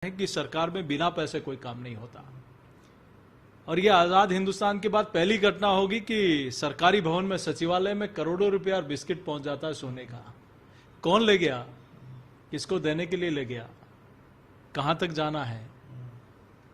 है कि सरकार में बिना पैसे कोई काम नहीं होता। और यह आजाद हिंदुस्तान के बाद पहली घटना होगी कि सरकारी भवन में सचिवालय में करोड़ों रुपया और बिस्किट पहुंच जाता है सोने का। कौन ले गया, किसको देने के लिए ले गया, कहां तक जाना है,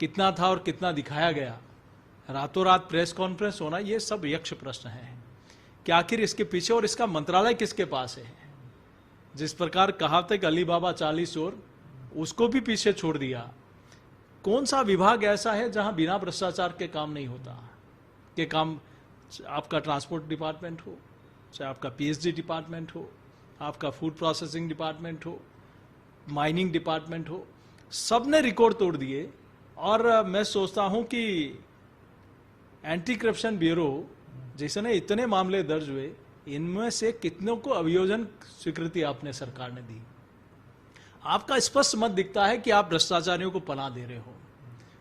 कितना था और कितना दिखाया गया, रातों रात प्रेस कॉन्फ्रेंस होना, ये सब यक्ष प्रश्न है कि आखिर इसके पीछे और इसका मंत्रालय किसके पास है। जिस प्रकार कहा था कि अली बाबा 40 और उसको भी पीछे छोड़ दिया। कौन सा विभाग ऐसा है जहां बिना भ्रष्टाचार के काम नहीं होता, के काम, आपका ट्रांसपोर्ट डिपार्टमेंट हो, चाहे आपका पीएचडी डिपार्टमेंट हो, आपका फूड प्रोसेसिंग डिपार्टमेंट हो, माइनिंग डिपार्टमेंट हो, सबने रिकॉर्ड तोड़ दिए। और मैं सोचता हूं कि एंटी करप्शन ब्यूरो जिसने इतने मामले दर्ज हुए, इनमें से कितनों को अभियोजन स्वीकृति आपने सरकार ने दी। आपका स्पष्ट मत दिखता है कि आप भ्रष्टाचारियों को पनाह दे रहे हो,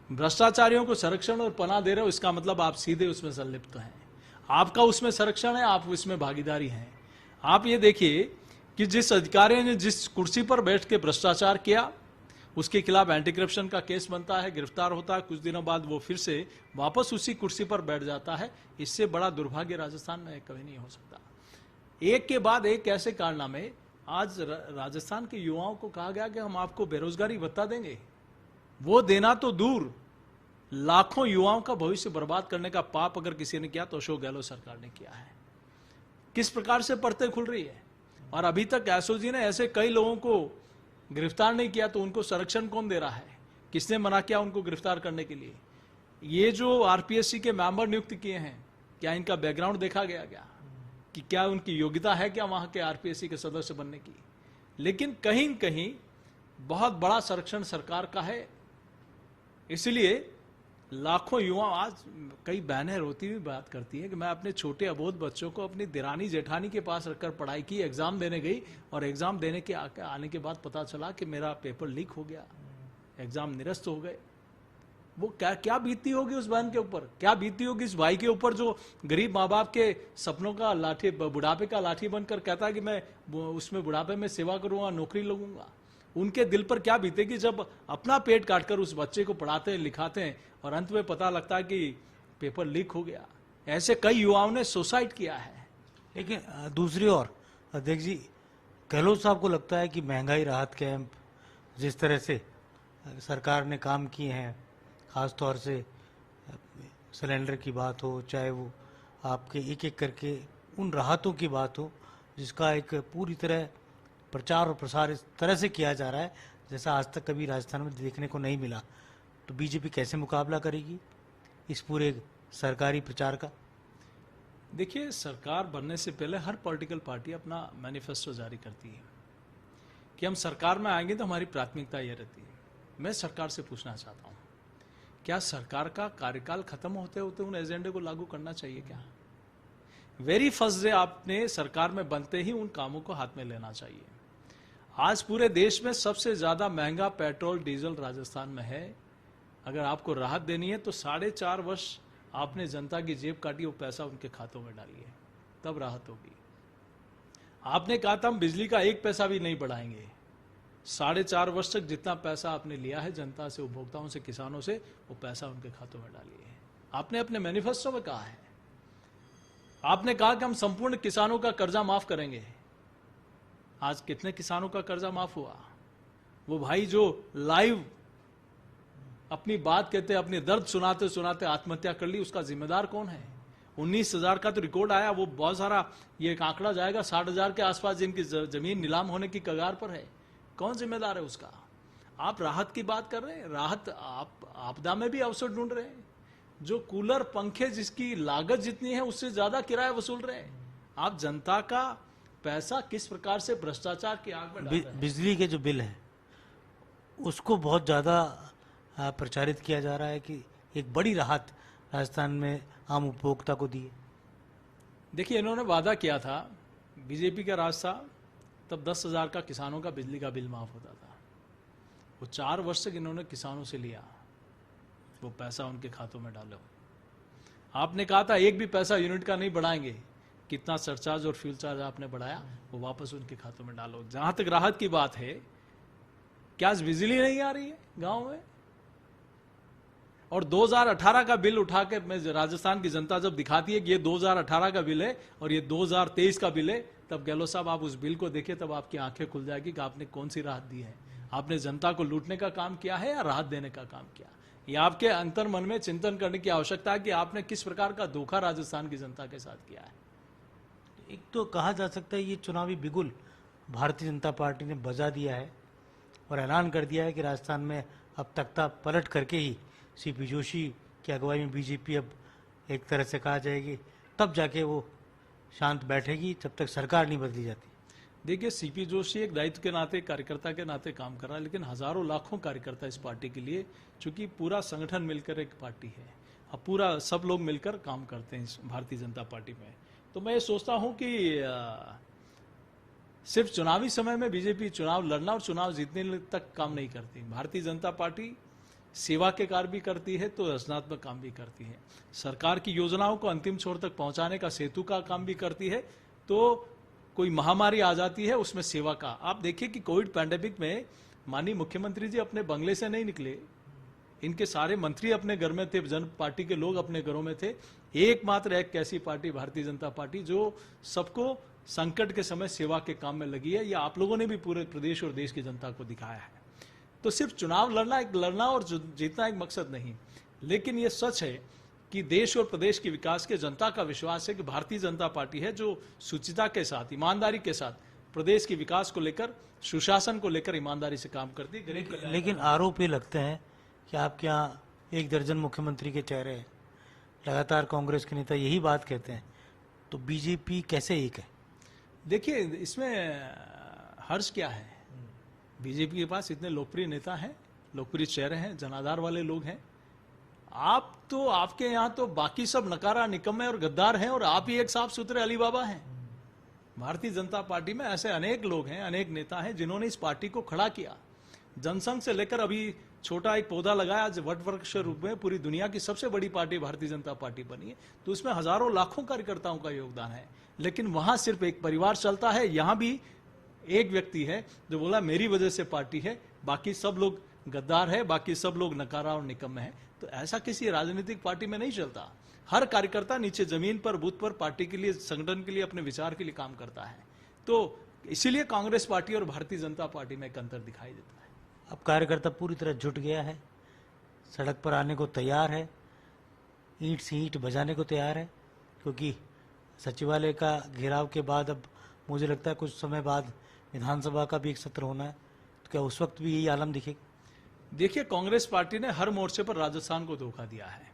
भ्रष्टाचारियों को संरक्षण और पनाह दे रहे हो। इसका मतलब आप सीधे उसमें संलिप्त हैं, आपका उसमें संरक्षण है, आप उसमें भागीदारी हैं। आप ये देखिए कि जिस अधिकारी ने जिस कुर्सी पर बैठ के भ्रष्टाचार किया, उसके खिलाफ एंटी करप्शन का केस बनता है, गिरफ्तार होता है, कुछ दिनों बाद वो फिर से वापस उसी कुर्सी पर बैठ जाता है। इससे बड़ा दुर्भाग्य राजस्थान में कभी नहीं हो सकता। एक के बाद एक ऐसे कारनामे। आज राजस्थान के युवाओं को कहा गया कि हम आपको बेरोजगारी भत्ता देंगे। वो देना तो दूर, लाखों युवाओं का भविष्य बर्बाद करने का पाप अगर किसी ने किया तो अशोक गहलोत सरकार ने किया है। किस प्रकार से परतें खुल रही है। और अभी तक एसओजी ने ऐसे कई लोगों को गिरफ्तार नहीं किया, तो उनको संरक्षण कौन दे रहा है, किसने मना किया उनको गिरफ्तार करने के लिए। ये जो आरपीएससी के मेंबर नियुक्त किए हैं, क्या इनका बैकग्राउंड देखा गया क्या, कि क्या उनकी योग्यता है क्या वहां के आरपीएससी के सदस्य बनने की। लेकिन कहीं न कहीं बहुत बड़ा संरक्षण सरकार का है। इसलिए लाखों युवा, आज कई बहनें रोती हुई बात करती हैं कि मैं अपने छोटे अबोध बच्चों को अपनी दिरानी जेठानी के पास रखकर पढ़ाई की, एग्जाम देने गई और एग्जाम देने के आने के बाद पता चला कि मेरा पेपर लीक हो गया, एग्जाम निरस्त हो गए। वो क्या बीतती होगी उस बहन के ऊपर, क्या बीतती होगी इस भाई के ऊपर जो गरीब माँ बाप के सपनों का लाठी, बुढ़ापे का लाठी बनकर कहता है कि मैं उसमें बुढ़ापे में सेवा करूंगा, नौकरी लगूंगा। उनके दिल पर क्या बीतेगी जब अपना पेट काटकर उस बच्चे को पढ़ाते हैं, लिखाते हैं और अंत में पता लगता है कि पेपर लीक हो गया। ऐसे कई युवाओं ने सुसाइड किया है। लेकिन दूसरी ओर अध्यक्ष जी, गहलोत साहब को लगता है कि महंगाई राहत कैंप जिस तरह से सरकार ने काम किए हैं, खास तौर से सिलेंडर की बात हो, चाहे वो आपके एक एक करके उन राहतों की बात हो, जिसका एक पूरी तरह प्रचार और प्रसार इस तरह से किया जा रहा है जैसा आज तक कभी राजस्थान में देखने को नहीं मिला, तो बीजेपी कैसे मुकाबला करेगी इस पूरे सरकारी प्रचार का? देखिए, सरकार बनने से पहले हर पॉलिटिकल पार्टी अपना मैनिफेस्टो जारी करती है कि हम सरकार में आएंगे तो हमारी प्राथमिकता यह रहती है। मैं सरकार से पूछना चाहता हूँ, क्या सरकार का कार्यकाल खत्म होते होते उन एजेंडे को लागू करना चाहिए क्या? वेरी फर्स्ट डे आपने सरकार में बनते ही उन कामों को हाथ में लेना चाहिए। आज पूरे देश में सबसे ज्यादा महंगा पेट्रोल डीजल राजस्थान में है। अगर आपको राहत देनी है तो 4.5 वर्ष आपने जनता की जेब काटी, वो पैसा उनके खातों में डालिए, तब राहत होगी। आपने कहा था हम बिजली का 1 पैसा भी नहीं बढ़ाएंगे। 4.5 वर्ष तक जितना पैसा आपने लिया है जनता से, उपभोक्ताओं से, किसानों से, वो पैसा उनके खातों में डालिए। आपने अपने मैनिफेस्टो में कहा है, आपने कहा कि हम संपूर्ण किसानों का कर्जा माफ करेंगे। आज कितने किसानों का कर्जा माफ हुआ? वो भाई जो लाइव अपनी बात कहते, अपने दर्द सुनाते सुनाते आत्महत्या कर ली, उसका जिम्मेदार कौन है? 19,000 का तो रिकॉर्ड आया, वो बहुत सारा, ये एक आंकड़ा जाएगा 60,000 के आसपास जिनकी जमीन नीलाम होने की कगार पर है। कौन जिम्मेदार है उसका? आप राहत की बात कर रहे हैं, राहत आप आपदा में भी अवसर ढूंढ रहे हैं। जो कूलर पंखे जिसकी लागत जितनी है उससे ज्यादा किराया वसूल रहे हैं। आप जनता का पैसा किस प्रकार से भ्रष्टाचार की आग में डाल रहे हैं। बिजली के जो बिल है उसको बहुत ज्यादा प्रचारित किया जा रहा है कि एक बड़ी राहत राजस्थान में आम उपभोक्ता को दी है। देखिए, इन्होंने वादा किया था, बीजेपी का राज था, तब 10,000 का किसानों का बिजली का बिल माफ होता था। वो 4 वर्ष तक इन्होंने किसानों से लिया, वो पैसा उनके खातों में डालो। आपने कहा था 1 भी पैसा यूनिट का नहीं बढ़ाएंगे, कितना सरचार्ज और फ्यूल चार्ज आपने बढ़ाया, वो वापस उनके खातों में डालो। जहां तक राहत की बात है, क्या आज बिजली नहीं आ रही है गांव में? और 2018 का बिल उठा के मैं राजस्थान की जनता जब दिखाती है कि ये 2018 का बिल है और ये 2023 का बिल है, तब गहलोत साहब आप उस बिल को देखिए, तब आपकी आंखें खुल जाएगी कि आपने कौन सी राहत दी है। आपने जनता को लूटने का काम किया है या राहत देने का काम किया? ये आपके अंतर मन में चिंतन करने की आवश्यकता है कि आपने किस प्रकार का धोखा राजस्थान की जनता के साथ किया है। एक तो कहा जा सकता है ये चुनावी बिगुल भारतीय जनता पार्टी ने बजा दिया है और ऐलान कर दिया है कि राजस्थान में अब तख्ता पलट करके ही सीपी जोशी की अगुवाई में बीजेपी अब एक तरह से कहा जाएगी तब जाके वो शांत बैठेगी, जब तक सरकार नहीं बदली जाती। देखिए, सीपी जोशी एक दायित्व के नाते, कार्यकर्ता के नाते काम कर रहा है, लेकिन हजारों लाखों कार्यकर्ता इस पार्टी के लिए, चूंकि पूरा संगठन मिलकर एक पार्टी है, अब पूरा सब लोग मिलकर काम करते हैं इस भारतीय जनता पार्टी में। तो मैं ये सोचता हूं कि सिर्फ चुनावी समय में बीजेपी चुनाव लड़ना और चुनाव जीतने तक काम नहीं करती। भारतीय जनता पार्टी सेवा के कार्य भी करती है तो रचनात्मक काम भी करती है, सरकार की योजनाओं को अंतिम छोर तक पहुंचाने का सेतु का काम भी करती है। तो कोई महामारी आ जाती है उसमें सेवा का, आप देखिए कि कोविड पैंडेमिक में माननीय मुख्यमंत्री जी अपने बंगले से नहीं निकले, इनके सारे मंत्री अपने घर में थे, जन पार्टी के लोग अपने घरों में थे। एकमात्र एक ऐसी पार्टी भारतीय जनता पार्टी जो सबको संकट के समय सेवा के काम में लगी है, या आप लोगों ने भी पूरे प्रदेश और देश की जनता को दिखाया है। तो सिर्फ चुनाव लड़ना और जीतना एक मकसद नहीं, लेकिन यह सच है कि देश और प्रदेश के विकास के जनता का विश्वास है कि भारतीय जनता पार्टी है जो शुचिता के साथ, ईमानदारी के साथ प्रदेश के विकास को लेकर, सुशासन को लेकर ईमानदारी से काम करती है। लेकिन आरोप ये लगते हैं कि आपके यहाँ 1 दर्जन मुख्यमंत्री के चेहरे हैं, लगातार कांग्रेस के नेता यही बात कहते हैं, तो बीजेपी कैसे एक है? देखिए, इसमें हर्ष क्या है, बीजेपी के पास इतने लोकप्रिय नेता हैं, लोकप्रिय चेहरे हैं, जनाधार वाले लोग हैं। आप तो, आपके यहाँ तो बाकी सब नकारा, निकम्मे और गद्दार हैं और आप ही एक साफ सुथरे अली बाबा हैं। भारतीय जनता पार्टी में ऐसे अनेक लोग हैं, अनेक नेता हैं जिन्होंने इस पार्टी को खड़ा किया, जनसंघ से लेकर अभी छोटा एक पौधा लगाया, आज वट वृक्ष रूप में पूरी दुनिया की सबसे बड़ी पार्टी भारतीय जनता पार्टी बनी है। तो उसमें हजारों लाखों कार्यकर्ताओं का योगदान है, लेकिन वहां सिर्फ एक परिवार चलता है, यहां भी एक व्यक्ति है जो बोला मेरी वजह से पार्टी है, बाकी सब लोग गद्दार है, बाकी सब लोग नकारा और निकम्मे हैं। तो ऐसा किसी राजनीतिक पार्टी में नहीं चलता। हर कार्यकर्ता नीचे जमीन पर, बूथ पर पार्टी के लिए, संगठन के लिए, अपने विचार के लिए काम करता है। तो इसीलिए कांग्रेस पार्टी और भारतीय जनता पार्टी में एक अंतर दिखाई देता है। अब कार्यकर्ता पूरी तरह जुट गया है, सड़क पर आने को तैयार है, ईंट से ईंट बजाने को तैयार है, क्योंकि सचिवालय का घेराव के बाद अब मुझे लगता है कुछ समय बाद विधानसभा का भी एक सत्र होना है, तो क्या उस वक्त भी यही आलम दिखेगा? देखिए, कांग्रेस पार्टी ने हर मोर्चे पर राजस्थान को धोखा दिया है।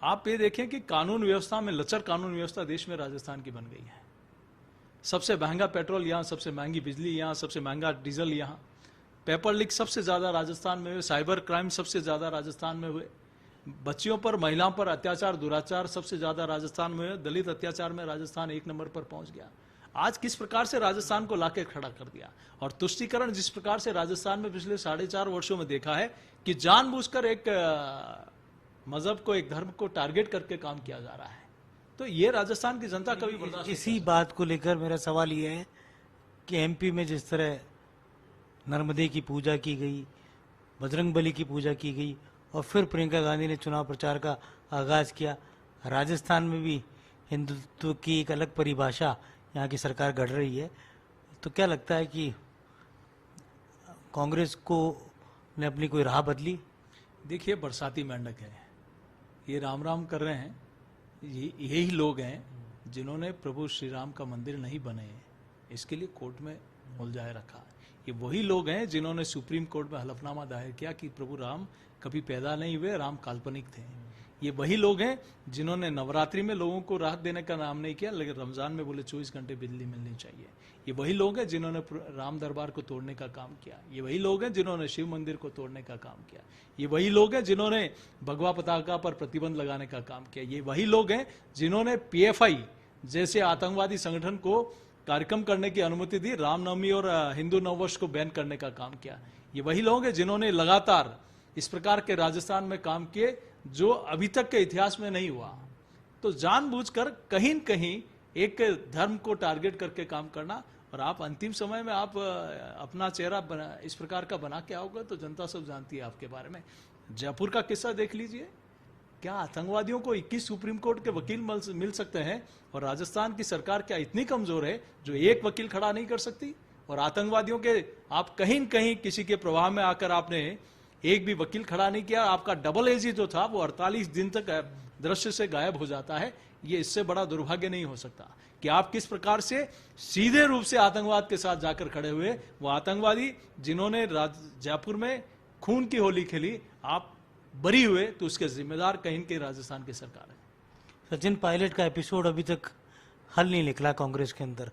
आप ये देखें कि कानून व्यवस्था में, लचर कानून व्यवस्था देश में राजस्थान की बन गई है। सबसे महंगा पेट्रोल यहाँ, सबसे महंगी बिजली यहाँ, सबसे महंगा डीजल यहाँ, पेपर लीक सबसे ज्यादा राजस्थान में हुए, साइबर क्राइम सबसे ज्यादा राजस्थान में हुए, बच्चियों पर, महिलाओं पर अत्याचार, दुराचार सबसे ज्यादा राजस्थान में हुए, दलित अत्याचार में राजस्थान 1 नंबर पर पहुंच गया। आज किस प्रकार से राजस्थान को लाके खड़ा कर दिया, और तुष्टीकरण जिस प्रकार से राजस्थान में पिछले 4.5 वर्षों में देखा है कि जानबूझकर एक मजहब को, एक धर्म को टारगेट करके काम किया जा रहा है। तो ये राजस्थान की जनता कभी बर्दाश्त। इसी बात को लेकर मेरा सवाल ये है कि एमपी में जिस तरह नर्मदे की पूजा की गई, बजरंगबली की पूजा की गई और फिर प्रियंका गांधी ने चुनाव प्रचार का आगाज किया, राजस्थान में भी हिंदुत्व की एक अलग परिभाषा यहाँ की सरकार गढ़ रही है, तो क्या लगता है कि कांग्रेस को ने अपनी कोई राह बदली? देखिए, बरसाती मेंढक है, ये राम राम कर रहे हैं, यही लोग हैं जिन्होंने प्रभु श्री राम का मंदिर नहीं बने, इसके लिए कोर्ट में उलझाए रखा। ये वही लोग हैं जिन्होंने सुप्रीम कोर्ट में हलफनामा दायर किया कि प्रभु राम कभी पैदा नहीं हुए, राम काल्पनिक थे। ये वही लोग हैं जिन्होंने नवरात्रि में लोगों को राहत देने का नाम नहीं किया, लेकिन रमजान में बोले 24 घंटे बिजली मिलनी चाहिए। ये वही लोग हैं जिन्होंने राम दरबार को तोड़ने का काम किया। ये वही लोग हैं जिन्होंने शिव मंदिर को तोड़ने का काम किया। ये वही लोग हैं जिन्होंने भगवा पताका पर प्रतिबंध लगाने का काम किया। ये वही लोग हैं जिन्होंने पीएफआई जैसे आतंकवादी संगठन को कार्यक्रम करने की अनुमति दी, रामनवमी और हिंदू नववर्ष को बैन करने का काम किया। ये वही लोग हैं जिन्होंने लगातार इस प्रकार के राजस्थान में काम किए जो अभी तक के इतिहास में नहीं हुआ। तो जानबूझकर कहीं न कहीं एक धर्म को टारगेट करके काम करना और आप अंतिम समय में आप अपना चेहरा इस प्रकार का बना के आओगे तो जनता सब जानती है आपके बारे में। जयपुर का किस्सा देख लीजिए, क्या आतंकवादियों को 21 सुप्रीम कोर्ट के वकील मिल सकते हैं, और राजस्थान की सरकार क्या इतनी कमजोर है जो एक वकील खड़ा नहीं कर सकती? और आतंकवादियों के आप कहीं न कहीं किसी के प्रभाव में आकर आपने एक भी वकील खड़ा नहीं किया, आपका डबल एजी जो था वो 48 दिन तक दृश्य से गायब हो जाता है। ये इससे बड़ा दुर्भाग्य नहीं हो सकता कि आप किस प्रकार से सीधे रूप से आतंकवाद के साथ जाकर खड़े हुए। वो आतंकवादी जिन्होंने जयपुर में खून की होली खेली, आप बरी हुए, तो उसके जिम्मेदार कहीं के राजस्थान की सरकार है। सचिन पायलट का एपिसोड अभी तक हल नहीं निकला कांग्रेस के अंदर।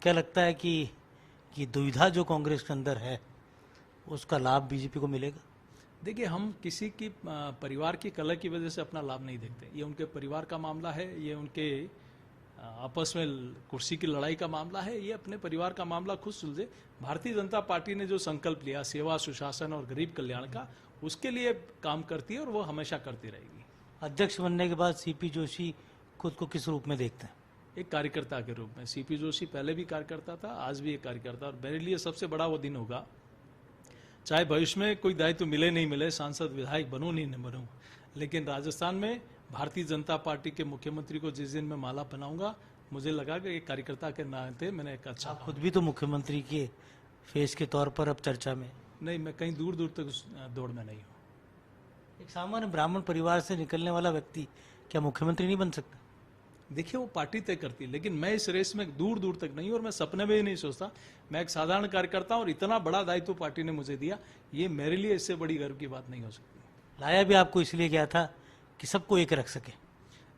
क्या लगता है कि दुविधा जो कांग्रेस के अंदर है उसका लाभ बीजेपी को मिलेगा? देखिए, हम किसी की परिवार की कलह की वजह से अपना लाभ नहीं देखते। ये उनके परिवार का मामला है, ये उनके आपस में कुर्सी की लड़ाई का मामला है, ये अपने परिवार का मामला खुद सुलझे। भारतीय जनता पार्टी ने जो संकल्प लिया सेवा, सुशासन और गरीब कल्याण का, उसके लिए काम करती है और वो हमेशा करती रहेगी। अध्यक्ष बनने के बाद सीपी जोशी खुद को किस रूप में देखते हैं? एक कार्यकर्ता के रूप में। सीपी जोशी पहले भी कार्यकर्ता था, आज भी एक कार्यकर्ता, और मेरे लिए सबसे बड़ा वो दिन होगा, चाहे भविष्य में कोई दायित्व मिले नहीं मिले, सांसद विधायक बनूं नहीं बनूं, लेकिन राजस्थान में भारतीय जनता पार्टी के मुख्यमंत्री को जिस दिन मैं माला बनाऊंगा, मुझे लगा कि एक कार्यकर्ता के नाते मैंने एक अच्छा आप खुद भी तो मुख्यमंत्री के फेस के तौर पर अब चर्चा में। नहीं, मैं कहीं दूर दूर तक उस दौड़ में नहीं हूँ। एक सामान्य ब्राह्मण परिवार से निकलने वाला व्यक्ति क्या मुख्यमंत्री नहीं बन सकता? देखिए, वो पार्टी तय करती है, लेकिन मैं इस रेस में दूर दूर तक नहीं, और मैं सपने में ही नहीं सोचता। मैं एक साधारण कार्यकर्ता हूं और इतना बड़ा दायित्व पार्टी ने मुझे दिया, ये मेरे लिए इससे बड़ी गर्व की बात नहीं हो सकती। लाया भी आपको इसलिए गया था कि सबको एक रख सके।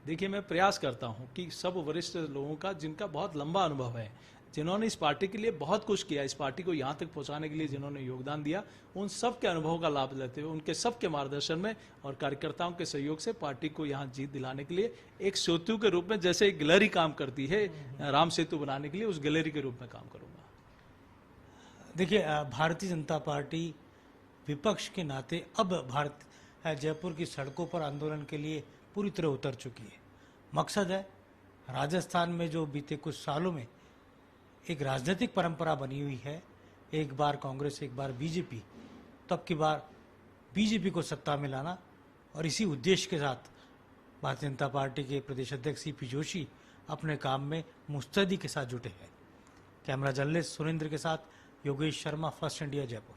देखिए, मैं प्रयास करता हूं कि सब वरिष्ठ लोगों का, जिनका बहुत लंबा अनुभव है, जिन्होंने इस पार्टी के लिए बहुत कुछ किया, इस पार्टी को यहाँ तक पहुंचाने के लिए जिन्होंने योगदान दिया, उन सब के अनुभव का लाभ लेते हुए, उनके सब के मार्गदर्शन में और कार्यकर्ताओं के सहयोग से पार्टी को यहाँ जीत दिलाने के लिए एक सेतु के रूप में, जैसे एक गैलरी काम करती है राम सेतु बनाने के लिए, उस गैलरी के रूप में काम करूंगा। देखिए, भारतीय जनता पार्टी विपक्ष के नाते अब जयपुर की सड़कों पर आंदोलन के लिए पूरी तरह उतर चुकी है। मकसद है, राजस्थान में जो बीते कुछ सालों में एक राजनीतिक परंपरा बनी हुई है, एक बार कांग्रेस एक बार बीजेपी, तब की बार बीजेपी को सत्ता में लाना, और इसी उद्देश्य के साथ भारतीय जनता पार्टी के प्रदेश अध्यक्ष सीपी जोशी अपने काम में मुस्तैदी के साथ जुटे हैं। कैमरा जर्नलिस्ट सुरेंद्र के साथ योगेश शर्मा, फर्स्ट इंडिया, जयपुर।